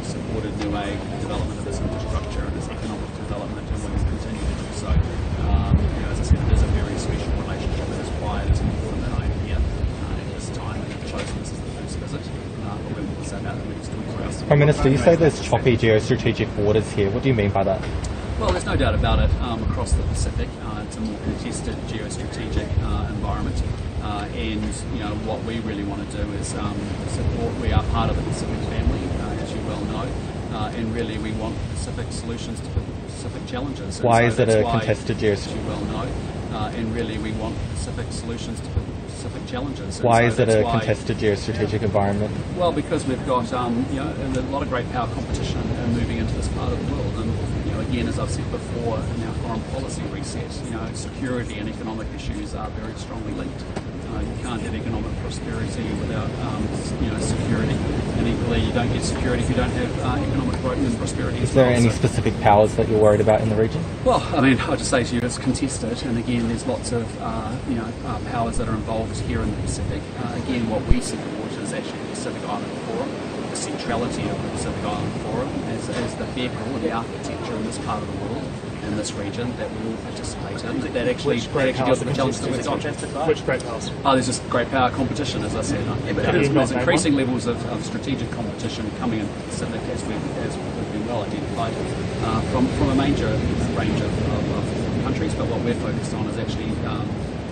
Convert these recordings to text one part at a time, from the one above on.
supported Niue development of its infrastructure and its economic development, and we will continue to do so. As I said, it is a very special relationship. It is why it is important that I am here at this time and have chosen this as the first visit. But we will say about the next 24 hours. Prime Minister, you say there's choppy geostrategic waters here. What do you mean by that? Well, there's no doubt about it. Across the Pacific, it's a more contested geostrategic environment, and what we really want to do is support. We are part of the Pacific family, as you well know, and really we want Pacific solutions to Pacific challenges. Why is it a contested geostrategic? As you well know, and really we want Pacific solutions to Pacific challenges. Why is it a contested geostrategic environment? Well, because we've got a lot of great power competition moving into this part of the world, and again, as I've said before, in our foreign policy reset, security and economic issues are very strongly linked. You can't have economic prosperity without security, and equally you don't get security if you don't have economic growth and prosperity. Is there any specific powers that you're worried about in the region? Well, I'll just say to you, it's contested, and again, there's lots of powers that are involved here in the Pacific. Again, what we support is actually the Pacific Island Forum, the centrality of the Pacific Island Forum as the vehicle and the architecture in this part of the world, in this region, that we all participate in. That actually deals with the challenges that we've got. Which great powers? There's just great power competition, as I said. There's increasing levels of strategic competition coming in the Pacific, as we've been well identified, from a major range of countries. But what we're focused on is actually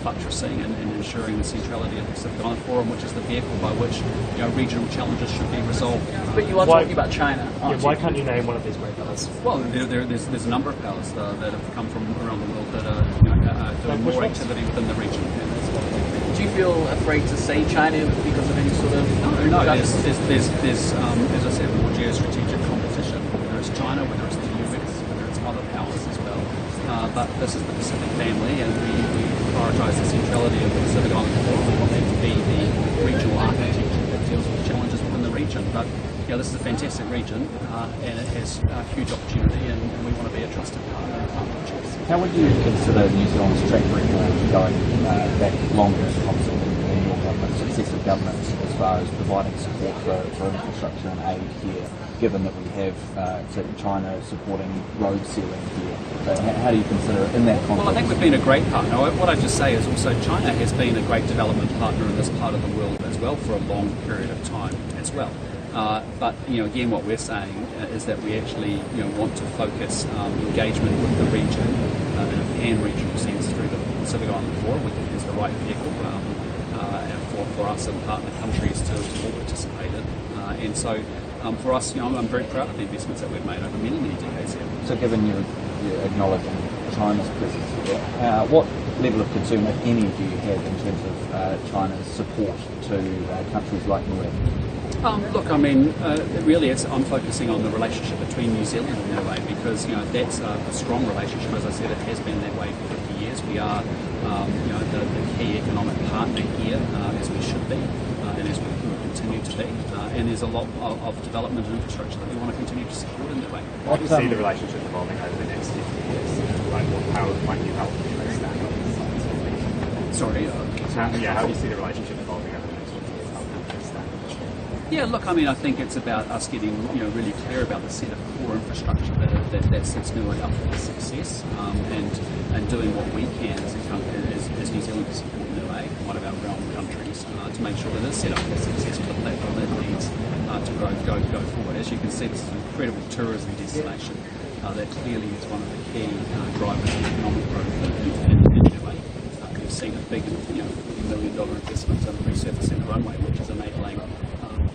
buttressing and ensuring the centrality of the Pacific Island Forum, which is the vehicle by which regional challenges should be resolved. But you are talking about China, aren't you? Why can't you name one of these great powers? Well, there's a number of powers that have come from around the world that are doing more activity within the region. Do you feel afraid to say China because of any sort of... No. There's as I said, more geostrategic competition, whether it's China, whether it's the US, whether it's other powers as well. But this is the Pacific family, and we prioritise the centrality of the Pacific Island Forum. We want that to be the regional architecture that deals with challenges within the region. But this is a fantastic region, and it has huge opportunity, and we want to be a trusted partner and partner of choice. How would you consider New Zealand's track record going back longer, obviously, than your government, successive governments, as far as providing support for infrastructure and aid here, given that we have China supporting road sealing here? So how do you consider it in that context? Well, I think we've been a great partner. What I just say is also China has been a great development partner in this part of the world as well for a long period of time as well. But again, what we're saying is that we actually want to focus engagement with the region in a pan-regional sense through the Pacific Island Forum. We think it's the right vehicle for us and partner countries to all participate in. And so for us, I'm very proud of the investments that we've made over many, many decades here. So given you're acknowledging China's presence here, what level of concern, if any, do you have in terms of China's support to countries like Niue? Look, really, I'm focusing on the relationship between New Zealand and Niue, because that's a strong relationship. As I said, it has been that way for 50 years. We are, the key economic partner here, as we should be, and as we will continue to be. And there's a lot of development and infrastructure that we want to continue to support in Niue. How do you see the relationship evolving over the next 50 years? How might you help understand that? Sorry. How do you see the relationship evolving over the next 50 years? How can you understand that? Yeah, look, I think it's about us getting really clear about the set of core infrastructure that sets Niue up for success, and doing what we can as New Zealand to support Niue, one of our realm countries, to make sure that it's set up for success for the platform that needs to go forward. As you can see, this is an incredible tourism destination that clearly is one of the key drivers of economic growth in Niue. We've seen a big $40 million investment in resurfacing the runway, which is enabling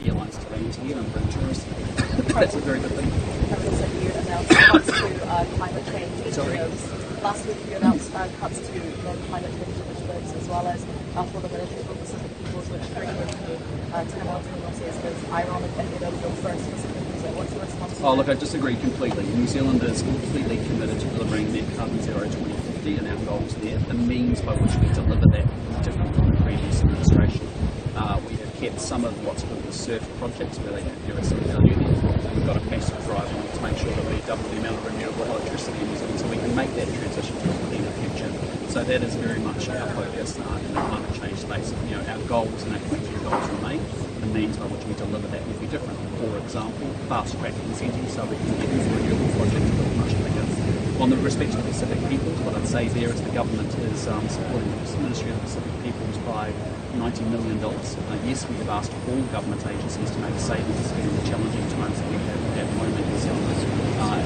airlines to land here and bring tourists. That's a very good thing. You announced cuts to climate change initiatives. Last week you announced cuts to climate change initiatives, as well as for the military for Pacific peoples, which frequently Tamil says is ironic that they don't go first specifically. So what's your response to that? Look, I disagree completely. New Zealand is completely committed to delivering net carbon zero 2050 and our goals there. The means by which we deliver that is different from the previous administration. We have kept some of what's called the SURF projects, where there is some value there. We've got a massive drive on to make sure that we double the amount of renewable electricity in New Zealand so we can make that transition to a cleaner future. So that is very much our focus in the climate change space. Our goals and our community goals remain. the means by which we deliver that will be different. For example, fast-track incentives so we can get this renewable project a little much bigger. On the respect to the Pacific Peoples, what I'd say there is the government is supporting the Ministry of the Pacific Peoples by $90 million. Yes, we have asked all government agencies to make savings in the challenging times that we have at home in New Zealand,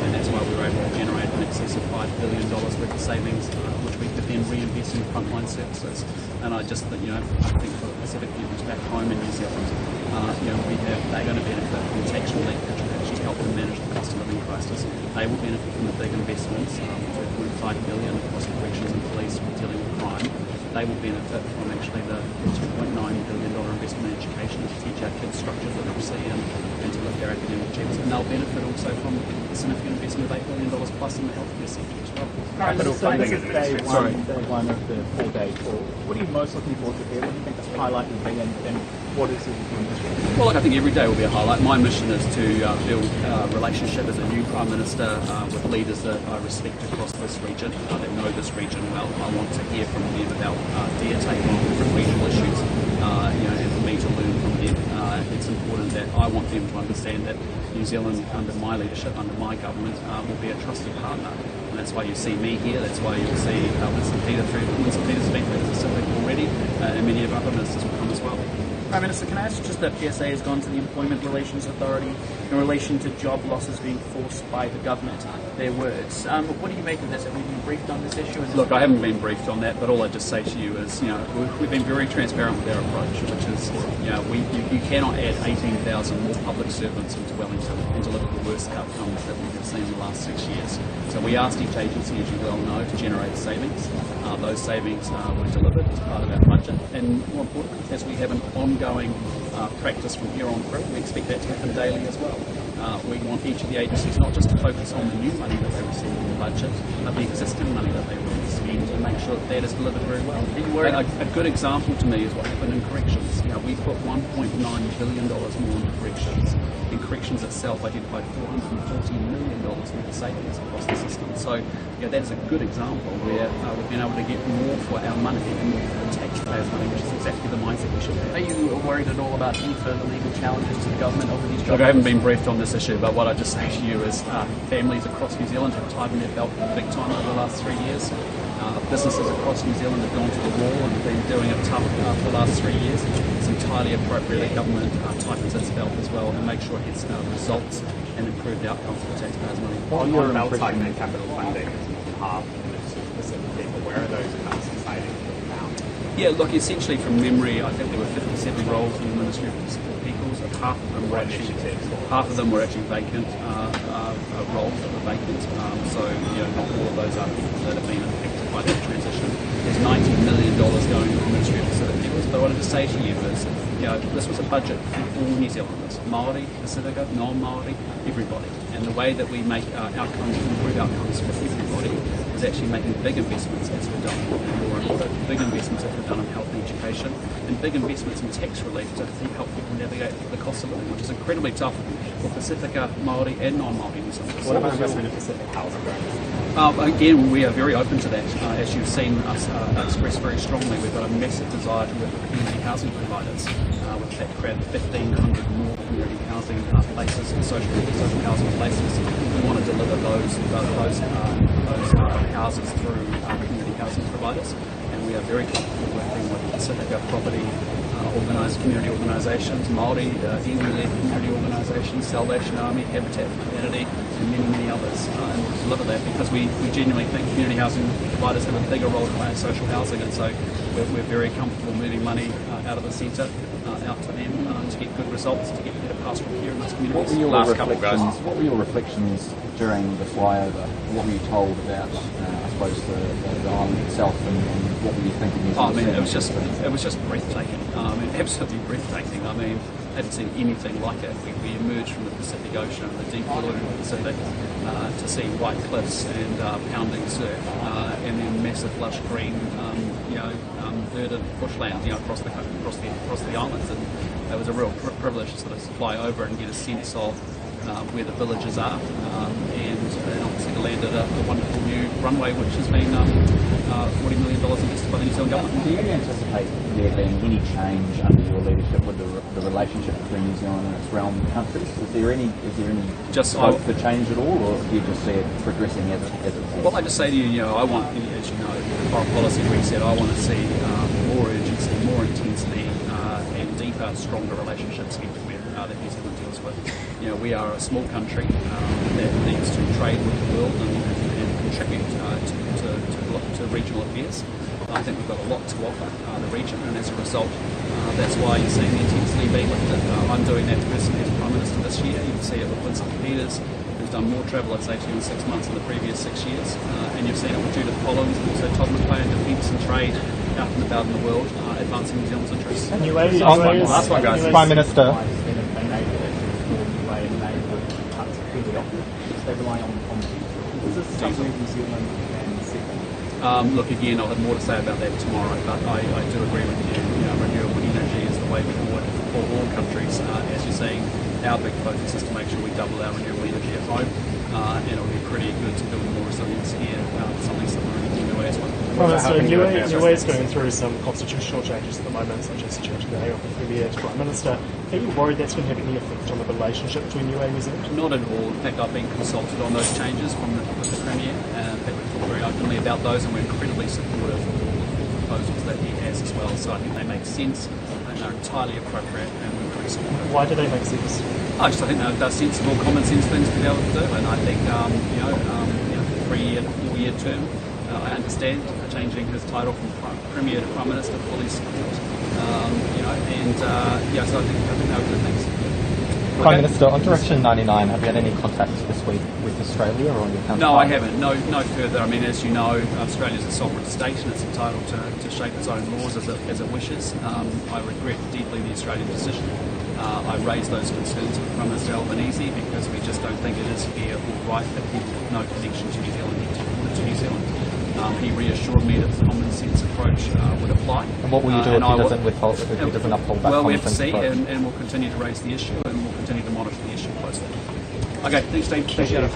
and that's why we were able to generate in excess of $5 billion worth of savings, which we could then reinvest in frontline services. And I just think, I think for the Pacific Peoples back home in New Zealand, they're going to benefit from tax relief, which will actually help them manage the cost of living crisis. They will benefit from the big investments, $2.5 billion across corrections and police dealing with crime. They will benefit from actually the $2.9 billion investment in education to teach our kids structured literacy and to lift their academic achievements. And they'll benefit also from the significant investment of $8 billion plus in the healthcare sector as well. Capital funding is an day administrative. one of the 4-day tour. What are you most looking forward to here? What do you think the highlight will be, and what is it in this? Well, look, I think every day will be a highlight. My mission is to build a relationship as a new Prime Minister with leaders that I respect across this region, that know this region well. I want to hear from them about their take on different regional issues, and for me to learn from them. It's important that I want them to understand that New Zealand, under my leadership, under my government, will be a trusted partner. And that's why you see me here, that's why you'll see Winston Peters been through the Pacific already, and many of our other ministers will come as well. Prime Minister, can I ask just that PSA has gone to the Employment Relations Authority in relation to job losses being forced by the government, their words. What do you make of this? Have we been briefed on this issue? Look, I haven't been briefed on that, but all I'd just say to you is, we've been very transparent with our approach, which is, you cannot add 18,000 more public servants into Wellington and deliver the worst outcomes that we have seen in the last 6 years. So we asked each agency, as you well know, to generate savings. Those savings were delivered as part of our budget, and more importantly, as we have an ongoing practice from here on through, we expect that to happen daily as well. We want each of the agencies not just to focus on the new money that they receive in the budget, but the existing money that they will spend and make sure that is delivered very well. A good example to me is what happened in corrections. We put $1.9 billion more into corrections. And corrections itself identified $440 million worth of savings across the system. So that is a good example where we've been able to get more for our money and more for the taxpayers' money, which is exactly the mindset we should have. Are you worried at all about any further legal challenges to the government over these jobs? Look, I haven't been briefed on this issue, but what I just say to you is families across New Zealand have tightened their belt big time over the last 3 years. Businesses across New Zealand have gone to the wall and been doing it tough for the last 3 years. It's entirely appropriate that government tightens its belt as well and makes sure it gets results and improved outcomes for taxpayers' money. On belt tightening capital funding half Pacific people, where are those cuts and savings being found? Yeah, look, essentially from memory, I think there were 57 roles in the Ministry of Pacific Peoples. Half of them were actually vacant roles that were vacant. So not all of those are people that have been affected by that transition. There's $90 million going to the Ministry of Pacific Peoples. But what I wanted to say to you is, this was a budget for all New Zealanders, Māori, Pacifica, non-Māori, everybody. And the way that we make outcomes, improve outcomes for everybody, is actually making big investments as we've done in law and order, big investments as we've done in health and education, and big investments in tax relief to help people navigate the cost of living, which is incredibly tough for Pacifica, Māori and non-Māori New Zealanders. What about investment in Pacific housing? Again, we are very open to that. As you've seen us express very strongly, we've got a massive desire to work with community housing providers. We've created 1,500 more community housing places, social housing places. We want to deliver those houses through community housing providers, and we are very comfortable working with Pacifica property community organisations, Māori, iwi-led community organisations, Salvation Army, Habitat for Humanity, and many, many others. And we'll deliver that because we genuinely think community housing providers have a bigger role to play in social housing, and so we're very comfortable moving money out of the centre, out to them to get good results, to get better pastoral care in those communities. What were your reflections during the flyover? What were you told about, I suppose, the island itself, and what were you thinking? It was just breathtaking. Absolutely breathtaking. I haven't seen anything like it. We emerged from the Pacific Ocean, the deep blue in the Pacific, to see white cliffs and pounding surf, and then massive lush green, verdant bushland, across the islands. And it was a real privilege to sort of fly over and get a sense of where the villages are, and obviously to land at a wonderful new runway which has been $40 million invested by the New Zealand government. Do you anticipate there being any change under your leadership with the relationship between New Zealand and its realm countries? Is there any scope for change at all, or do you just see it progressing as it has? Well, I just say to you, I want, as you know, foreign policy reset. I want to see more urgency, more intensity, and deeper, stronger relationships everywhere that New Zealand deals with. We are a small country that needs to trade with the world and contribute to regional affairs. I think we've got a lot to offer the region, and as a result, that's why you're seeing the intensity being lifted. I'm doing that personally as Prime Minister this year. You can see it with Winston Peters, who's done more travel, I'd say, to you in 6 months than the previous 6 years. And you've seen it with Judith Collins and also Todd McClay in defence and trade out and about in the world, advancing New Zealand's interests. Last one, guys. Prime Minister. They rely on does this see where New Zealand can settle? Look, again, I'll have more to say about that tomorrow, but I do agree with you. Renewable energy is the way forward for all countries. As you're saying, our big focus is to make sure we double our renewable energy at home, and it'll be pretty good to build more resilience here, something similar in Niue as well. So Niue is going through some constitutional changes at the moment, such as changing the name of the Premier to Prime Minister. Are you worried that's going to have any effect on the relationship between Niue and New Zealand? Not at all. In fact, I've been consulted on those changes with the Premier. In fact, we talk very openly about those, and we're incredibly supportive of all the proposals that he has as well. So I think they make sense, and they're entirely appropriate, and we're very supportive. Why do they make sense? I just think they're sensible, common sense things to be able to do, and I think 3-year, 4-year term, I understand changing his title from Premier to Prime Minister, fully support. So I think they were good things. Prime Minister, on Direction 99, have you had any contact this week with Australia or on your counterpart? No, I haven't. No further. I mean, as you know, Australia's a sovereign state and it's entitled to shape its own laws as it wishes. I regret deeply the Australian decision. I raised those concerns with Prime Minister Albanese because we just don't think it is fair or right that people with no connection to New Zealand get deported to New Zealand. He reassured me that the common sense approach would apply. And what will you do if he doesn't uphold that well, we common have to sense see, approach? and we'll continue to raise the issue, and we'll continue to monitor the issue closely. Okay, thanks, Steve. Appreciate it.